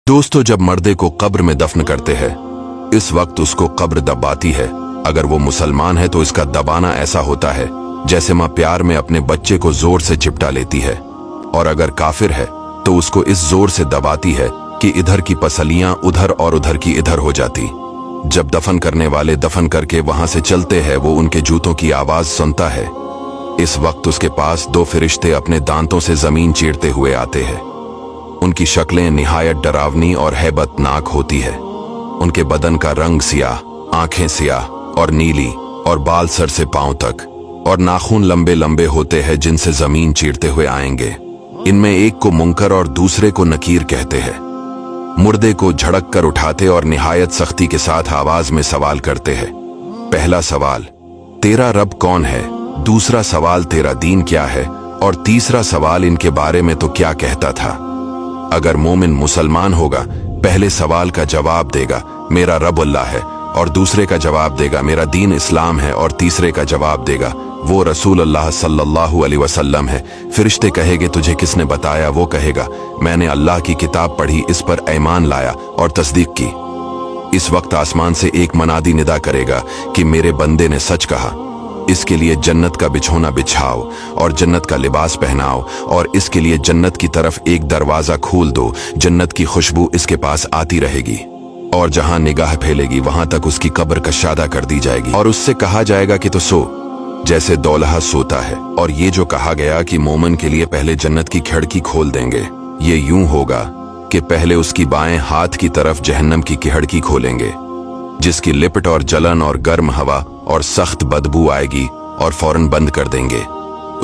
दोस्तों, जब मर्दे को कब्र में दफन करते हैं इस वक्त उसको कब्र दबाती है। अगर वो मुसलमान है तो इसका दबाना ऐसा होता है जैसे माँ प्यार में अपने बच्चे को जोर से चिपटा लेती है, और अगर काफिर है तो उसको इस जोर से दबाती है कि इधर की पसलियां उधर और उधर की इधर हो जाती। जब दफन करने वाले दफन करके वहां से चलते हैं वो उनके जूतों की आवाज सुनता है। इस वक्त उसके पास दो फरिश्ते अपने दांतों से जमीन चीरते हुए आते हैं। उनकी शक्लें निहायत डरावनी और हैबतनाक होती है। उनके बदन का रंग सियाह, आंखें सियाह और नीली, और बाल सर से पांव तक, और नाखून लंबे लंबे होते हैं जिनसे जमीन चीरते हुए आएंगे। इनमें एक को मुनकर और दूसरे को नकीर कहते हैं। मुर्दे को झड़क कर उठाते और निहायत सख्ती के साथ आवाज में सवाल करते हैं। पहला सवाल, तेरा रब कौन है? दूसरा सवाल, तेरा दीन क्या है? और तीसरा सवाल, इनके बारे में तो क्या कहता था? अगर मोमिन मुसलमान होगा पहले सवाल का जवाब देगा मेरा रब अल्लाह है, और दूसरे का जवाब देगा मेरा दीन इस्लाम है, और तीसरे का जवाब देगा वो रसूल अल्लाह सल्लल्लाहु अलैहि वसल्लम है। फरिश्ते कहेंगे तुझे किसने बताया? वो कहेगा मैंने अल्लाह की किताब पढ़ी, इस पर ईमान लाया और तस्दीक की। इस वक्त आसमान से एक मनादी निदा करेगा कि मेरे बंदे ने सच कहा। इसके लिए जन्नत का बिछोना बिछाओ और जन्नत का लिबास पहनाओ, और इसके लिए जन्नत की तरफ एक दरवाजा खोल दो। जन्नत की खुशबू इसके पास आती रहेगी, और जहां निगाह फैलेगी वहां तक उसकी कब्र कशादा कर दी जाएगी, और उससे कहा जाएगा कि तो सो जैसे दौलहा सोता है। और ये जो कहा गया कि मोमिन के लिए पहले जन्नत की खिड़की खोल देंगे, ये यूं होगा कि पहले उसकी बाएं हाथ की तरफ जहन्नम की खिड़की खोलेंगे, जिसकी लिपट और जलन और गर्म हवा और सख्त बदबू आएगी, और फौरन बंद कर देंगे।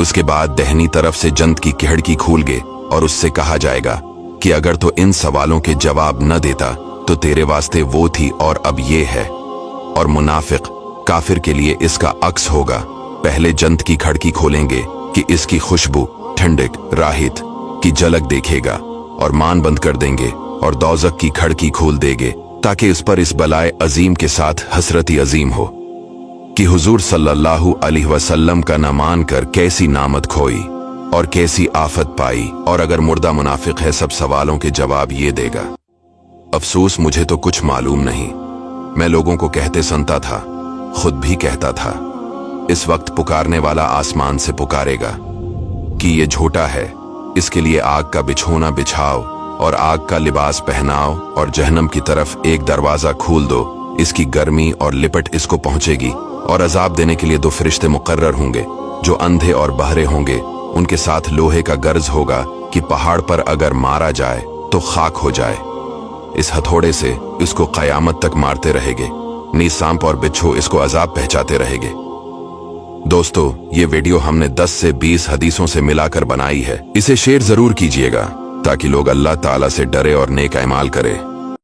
उसके बाद दहनी तरफ से जन्नत की खिड़की खोलगे, और उससे कहा जाएगा कि अगर तो इन सवालों के जवाब न देता तो तेरे वास्ते वो थी और अब ये है। और मुनाफिक काफिर के लिए इसका अक्स होगा। पहले जन्नत की खिड़की खोलेंगे कि इसकी खुशबू, ठंडक, राहत की झलक देखेगा, और मान बंद कर देंगे, और दोज़ख की खिड़की खोल देंगे ताकि इस पर इस बलाए अजीम के साथ हसरती अजीम हो कि हुजूर सल्लल्लाहु अलैहि वसल्लम का न मान कर कैसी नामत खोई और कैसी आफत पाई। और अगर मुर्दा मुनाफिक है सब सवालों के जवाब ये देगा, अफसोस मुझे तो कुछ मालूम नहीं, मैं लोगों को कहते सुनता था, खुद भी कहता था। इस वक्त पुकारने वाला आसमान से पुकारेगा कि ये झूठा है, इसके लिए आग का बिछोना बिछाओ और आग का लिबास पहनाओ, और जहन्नम की तरफ एक दरवाजा खोल दो। इसकी गर्मी और लिपट इसको पहुंचेगी, और अजाब देने के लिए दो फरिश्ते मुकर्रर होंगे जो अंधे और बहरे होंगे। उनके साथ लोहे का गर्ज होगा कि पहाड़ पर अगर मारा जाए तो खाक हो जाए। इस हथौड़े से इसको कयामत तक मारते रहेंगे। नीज सांप और बिच्छू इसको अजाब पहुंचाते रहेंगे। दोस्तों, ये वीडियो हमने 10 से 20 हदीसों से मिलाकर बनाई है। इसे शेयर जरूर कीजिएगा ताकि लोग अल्लाह ताला से डरे और नेक अमाल करें।